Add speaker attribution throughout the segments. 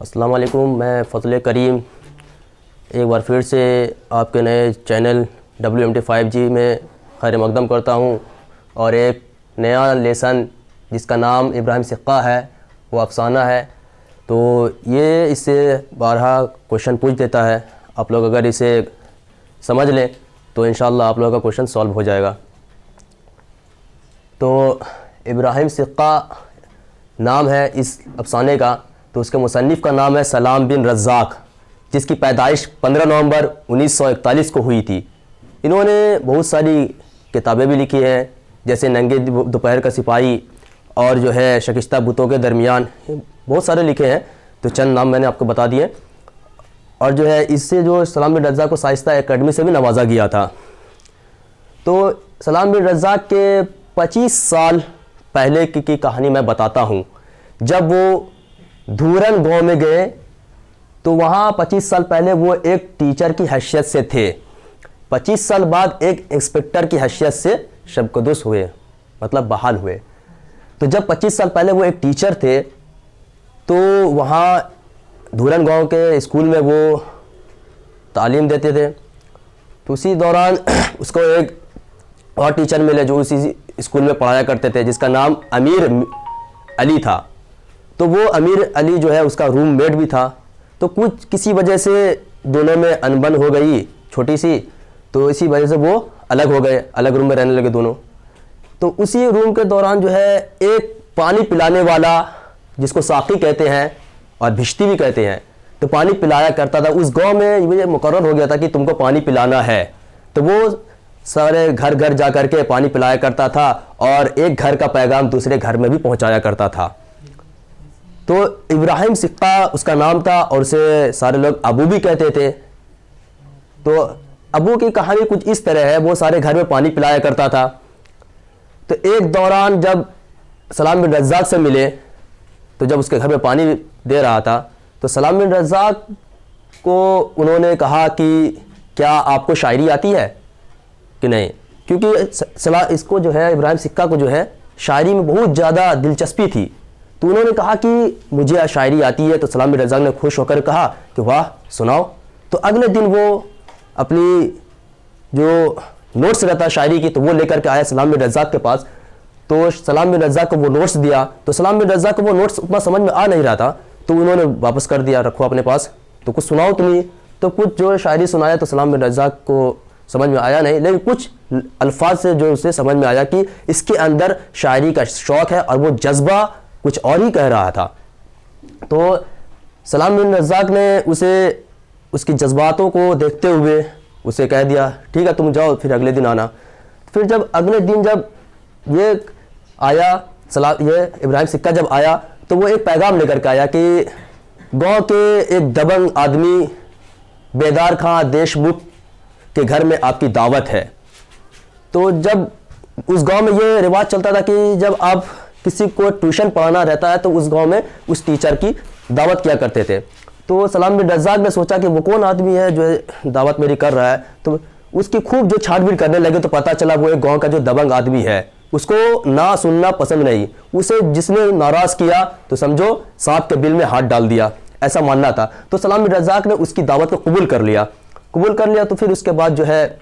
Speaker 1: अस्सलाम वालेकुम। मैं फ़ज़ल करीम एक बार फिर से आपके नए चैनल WMT5G में खैर मक़दम करता हूँ और एक नया लेसन जिसका नाम इब्राहिम सिक्का है, वो अफ़साना है। तो ये इससे 12 क्वेश्चन पूछ देता है। आप लोग अगर इसे समझ लें तो इंशाअल्लाह आप लोगों का क्वेश्चन सॉल्व हो जाएगा। तो इब्राहिम सिक्का नाम है इस अफ़साने का। तो उसके मुसन्निफ़ का नाम है सलाम बिन रज़्ज़ाक़, जिसकी पैदाइश 15 नवंबर 1941 को हुई थी। इन्होंने बहुत सारी किताबें भी लिखी हैं, जैसे नंगे दोपहर का सिपाही और जो है शकिस्ता बुतों के दरमियान, बहुत सारे लिखे हैं। तो चंद नाम मैंने आपको बता दिए। और जो है इससे जो सलाम बिन रज़्ज़ाक़ को शाइस्ता एकेडमी से भी नवाजा गया था। तो सलाम बिन रज़्ज़ाक़ के 25 साल पहले की कहानी मैं बताता हूँ। जब वो धूरन गांव में गए तो वहाँ 25 साल पहले वो एक टीचर की हैसियत से थे। 25 साल बाद एक इंस्पेक्टर की हैसियत से शबकदुस हुए, मतलब बहाल हुए। तो जब 25 साल पहले वो एक टीचर थे तो वहाँ धूरन गांव के स्कूल में वो तालीम देते थे। तो उसी दौरान उसको एक और टीचर मिले जो उसी स्कूल में पढ़ाया करते थे, जिसका नाम अमीर अली था। तो वो अमीर अली जो है उसका रूममेट भी था। तो कुछ किसी वजह से दोनों में अनबन हो गई छोटी सी, तो इसी वजह से वो अलग हो गए, अलग रूम में रहने लगे दोनों। तो उसी रूम के दौरान जो है एक पानी पिलाने वाला, जिसको साक़ी कहते हैं और भिश्ती भी कहते हैं, तो पानी पिलाया करता था। उस गांव में ये मुकर्रर हो गया था कि तुमको पानी पिलाना है। तो वो सारे घर घर जा कर के पानी पिलाया करता था और एक घर का पैगाम दूसरे घर में भी पहुंचाया करता था। तो इब्राहिम सिक्का उसका नाम था और उसे सारे लोग अबू भी कहते थे। तो अबू की कहानी कुछ इस तरह है, वो सारे घर में पानी पिलाया करता था। तो एक दौरान जब सलाम बिन रज़्ज़ाक़ से मिले, तो जब उसके घर में पानी दे रहा था तो सलाम बिन रज़्ज़ाक़ को उन्होंने कहा कि क्या आपको शायरी आती है कि नहीं, क्योंकि इसको जो है इब्राहिम सिक्का को जो है शायरी में बहुत ज़्यादा दिलचस्पी थी। तो उन्होंने कहा कि मुझे शायरी आती है। तो सलाम बिन रज़्ज़ाक़ ने खुश होकर कहा कि वाह सुनाओ। तो अगले दिन वो अपनी जो नोट्स रहता शायरी की, तो वो लेकर के आया सलाम बिन रज़्ज़ाक़ के पास। तो सलाम बिन रज़्ज़ाक़ को वो नोट्स दिया। तो सलाम बिन रज़्ज़ाक़ को वो नोट्स उतना समझ में आ नहीं रहा था, तो उन्होंने वापस कर दिया, रखो अपने पास, तो कुछ सुनाओ तुम्हें। तो कुछ जो शायरी सुनाया तो सलाम बिन रज़्ज़ाक़ को समझ में आया नहीं, लेकिन कुछ अल्फाज से जो उसे समझ में आया कि इसके अंदर शायरी का शौक़ है और वो जज्बा कुछ और ही कह रहा था। तो सलाम बिन रज़्ज़ाक़ ने उसे उसकी जज्बातों को देखते हुए उसे कह दिया ठीक है तुम जाओ, फिर अगले दिन आना। फिर जब अगले दिन जब ये आया ये इब्राहिम सिक्का जब आया, तो वो एक पैगाम लेकर के आया कि गांव के एक दबंग आदमी बेदार खां देशमुख के घर में आपकी दावत है। तो जब उस गांव में ये रिवाज चलता था कि जब आप किसी को ट्यूशन पढ़ाना रहता है तो उस गांव में उस टीचर की दावत किया करते थे। तो सलाम बिन रज़्ज़ाक़ ने सोचा कि वो कौन आदमी है जो दावत मेरी कर रहा है। तो उसकी खूब जो छानबीन करने लगे तो पता चला वो एक गांव का जो दबंग आदमी है, उसको ना सुनना पसंद नहीं। उसे जिसने नाराज़ किया तो समझो सांप के बिल में हाथ डाल दिया, ऐसा मानना था। तो सलाम बिन रज़्ज़ाक़ ने उसकी दावत को कबूल कर लिया। तो फिर उसके बाद जो है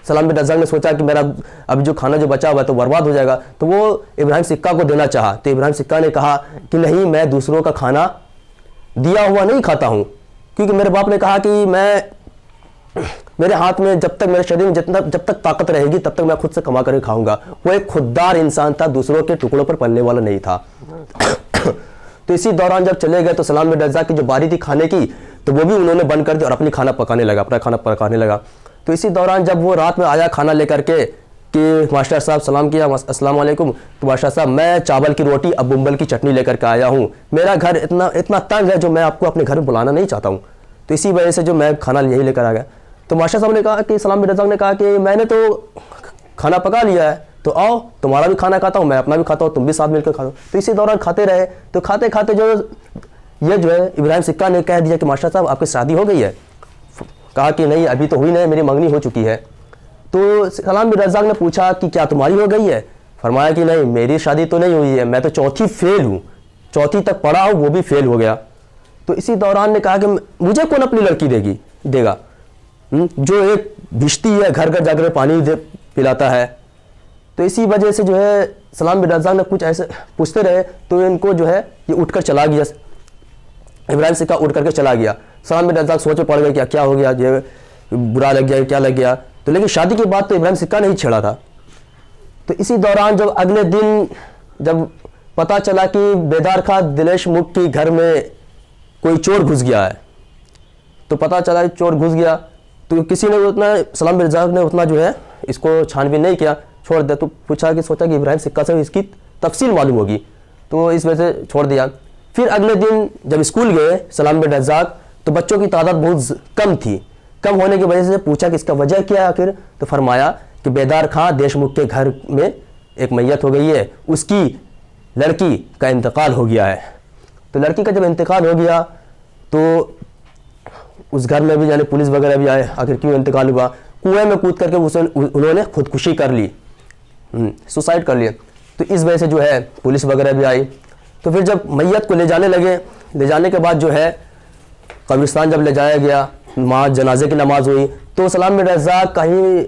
Speaker 1: सलाम बिन रज़्ज़ाक़ ने सोचा कि मेरा अब जो खाना जो बचा हुआ है तो बर्बाद हो जाएगा। तो वो इब्राहिम सिक्का को देना चाहा। तो इब्राहिम सिक्का ने कहा कि नहीं, मैं दूसरों का खाना दिया हुआ नहीं खाता हूँ, क्योंकि मेरे बाप ने कहा कि मेरे हाथ में जब तक मेरे शरीर में जब तक ताकत रहेगी तब तक मैं खुद से कमा कर खाऊंगा। वो एक खुददार इंसान था, दूसरों के टुकड़ों पर पलने वाला नहीं था। तो इसी दौरान जब चले गए तो सलाम बिन रज़्ज़ाक़ की जो बारी थी खाने की, तो वो भी उन्होंने बंद कर दी और अपना खाना पकाने लगा। तो इसी दौरान जब वो रात में आया खाना लेकर के कि मास्टर साहब सलाम किया, अस्सलाम वालेकुम, तो मास्टर साहब मैं चावल की रोटी अब बुम्बल की चटनी लेकर के आया हूँ, मेरा घर इतना तंग है जो मैं आपको अपने घर में बुलाना नहीं चाहता हूँ, तो इसी वजह से जो मैं खाना यही लेकर आ गया। तो मास्टर साहब ने कहा कि सलाम बिन रज़्ज़ाक़ ने कहा कि मैंने तो खाना पका लिया है, तो आओ तुम्हारा भी खाना खाता हूँ, मैं अपना भी खाता हूँ, तुम भी साथ मिलकर खा लो। तो इसी दौरान खाते रहे। तो खाते खाते जो है इब्राहिम सिक्का ने कह दिया कि मास्टर साहब आपकी शादी हो गई है। कहा कि नहीं अभी तो हुई नहीं, मेरी मंगनी हो चुकी है। तो सलाम बिन रज़्ज़ाक़ ने पूछा कि क्या तुम्हारी हो गई है। फरमाया कि नहीं मेरी शादी तो नहीं हुई है, मैं तो चौथी फेल हूँ, चौथी तक पढ़ा हूँ वो भी फेल हो गया। तो इसी दौरान ने कहा कि मुझे कौन अपनी लड़की देगा, जो एक भिश्ती है, घर घर जाकर पानी पिलाता है। तो इसी वजह से जो है सलाम बिन रज़ाक ने कुछ ऐसे पूछते रहे, तो इनको जो है ये उठकर चला गया, इब्राहिम सिक्का उठ करके चला गया। सलाम बिन रज़ाक सोच में पड़ गए क्या हो गया, ये बुरा लग गया, क्या लग गया। तो लेकिन शादी के बाद तो इब्राहिम सिक्का नहीं छेड़ा था। तो इसी दौरान जब अगले दिन जब पता चला कि बेदार खां दिनेश मुख के घर में कोई चोर घुस गया है, तो पता चला चोर घुस गया, तो किसी ने उतना, सलाम बिन रज़ाक ने उतना जो है इसको छानबीन नहीं किया, छोड़ दिया। तो सोचा कि इब्राहिम सिक्का से इसकी तफसील मालूम होगी, तो इस वजह से छोड़ दिया। फिर अगले दिन जब स्कूल गए सलाम बिन रज़ाक, तो बच्चों की तादाद बहुत कम थी। कम होने की वजह से पूछा कि इसका वजह क्या है आखिर, तो फरमाया कि बेदार खां देशमुख के घर में एक मैयत हो गई है, उसकी लड़की का इंतकाल हो गया है। तो लड़की का जब इंतकाल हो गया तो उस घर में भी यानी पुलिस वगैरह भी आए, आखिर क्यों इंतकाल हुआ। कुएं में कूद करके उन्होंने खुदकुशी कर ली, सुसाइड कर लिया। तो इस वजह से जो है पुलिस वगैरह भी आई। तो फिर जब मैयत को ले जाने लगे, ले जाने के बाद जो है कब्रिस्तान जब ले जाया गया, जनाजे की नमाज हुई, तो सलाम बिन रज़ाक कहीं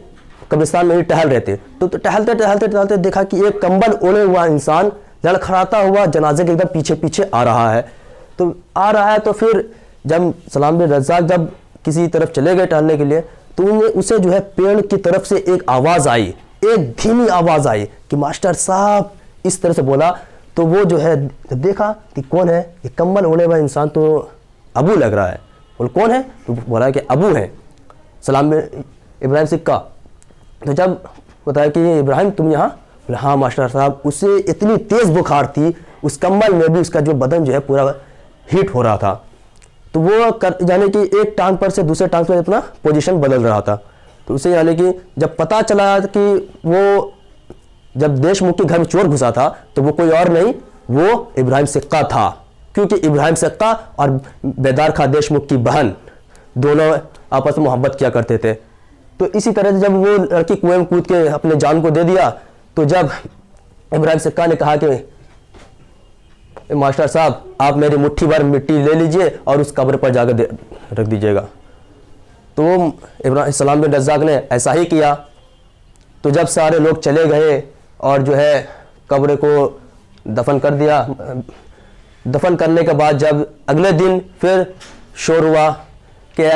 Speaker 1: कब्रिस्तान में ही टहल रहे थे। तो टहलते देखा कि एक कंबल ओढ़े हुआ इंसान लड़खड़ाता हुआ जनाजे के एकदम पीछे पीछे आ रहा है। तो फिर जब सलाम बिन रज़ाक जब किसी तरफ चले गए टहलने के लिए, तो उसे जो है पेड़ की तरफ से एक आवाज़ आई, एक धीमी आवाज़ आई कि मास्टर साहब, इस तरह से बोला। तो वो जो है देखा कि कौन है, ये कंबल ओढ़े हुआ इंसान तो अबू लग रहा है। बोल कौन है, तो बोला कि अबू है, सलाम बिन इब्राहिम सिक्का। तो जब बताया कि इब्राहिम तुम यहाँ, बोला हाँ मास्टर साहब। उसे इतनी तेज़ बुखार थी, उस कंबल में भी उसका जो बदन जो है पूरा हीट हो रहा था। तो वो यानी कि एक टांग पर से दूसरे टांग पर अपना पोजीशन बदल रहा था। तो उसे यानी कि जब पता चला कि वो जब देशमुख के घर में चोर घुसा था, तो वो कोई और नहीं, वो इब्राहिम सिक्का था। क्योंकि इब्राहिम सिक्का और बेदार खां देशमुख की बहन दोनों आपस में मोहब्बत किया करते थे। तो इसी तरह से जब वो लड़की कुएं में कूद के अपने जान को दे दिया, तो जब इब्राहिम सिक्का ने कहा कि मास्टर साहब आप मेरी मुट्ठी भर मिट्टी ले लीजिए और उस कब्र पर जाकर रख दीजिएगा, तो इब्राहिम सलाम बिन रज़ाक ने ऐसा ही किया। तो जब सारे लोग चले गए और जो है कब्र को दफन कर दिया, दफन करने के बाद जब अगले दिन फिर शोर हुआ कि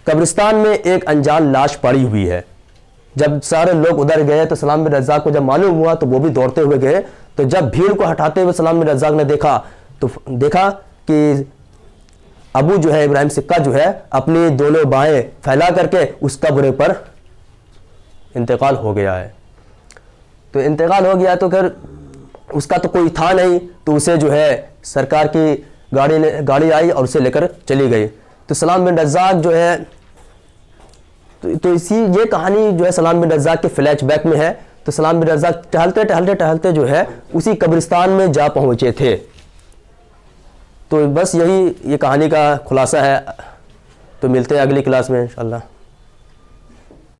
Speaker 1: कब्रिस्तान में एक अनजान लाश पड़ी हुई है। जब सारे लोग उधर गए तो सलाम बिन रज़ाक को जब मालूम हुआ तो वो भी दौड़ते हुए गए। तो जब भीड़ को हटाते हुए सलाम बिन रज़ाक ने देखा, तो देखा कि अबू जो है इब्राहिम सिक्का जो है अपनी दोनों बाहें फैला करके उस कब्र पर इंतकाल हो गया है। तो इंतकाल हो गया तो फिर उसका तो कोई था नहीं, तो उसे जो है सरकार की गाड़ी आई और उसे लेकर चली गई। तो सलाम बिन रज़ाक जो है तो ये कहानी जो है सलाम बिन रज़ाक के फ्लैशबैक में है। तो सलाम बिन रज़ाक टहलते जो है उसी कब्रिस्तान में जा पहुंचे थे। तो बस यही ये कहानी का खुलासा है। तो मिलते हैं अगली क्लास में इंशाल्लाह।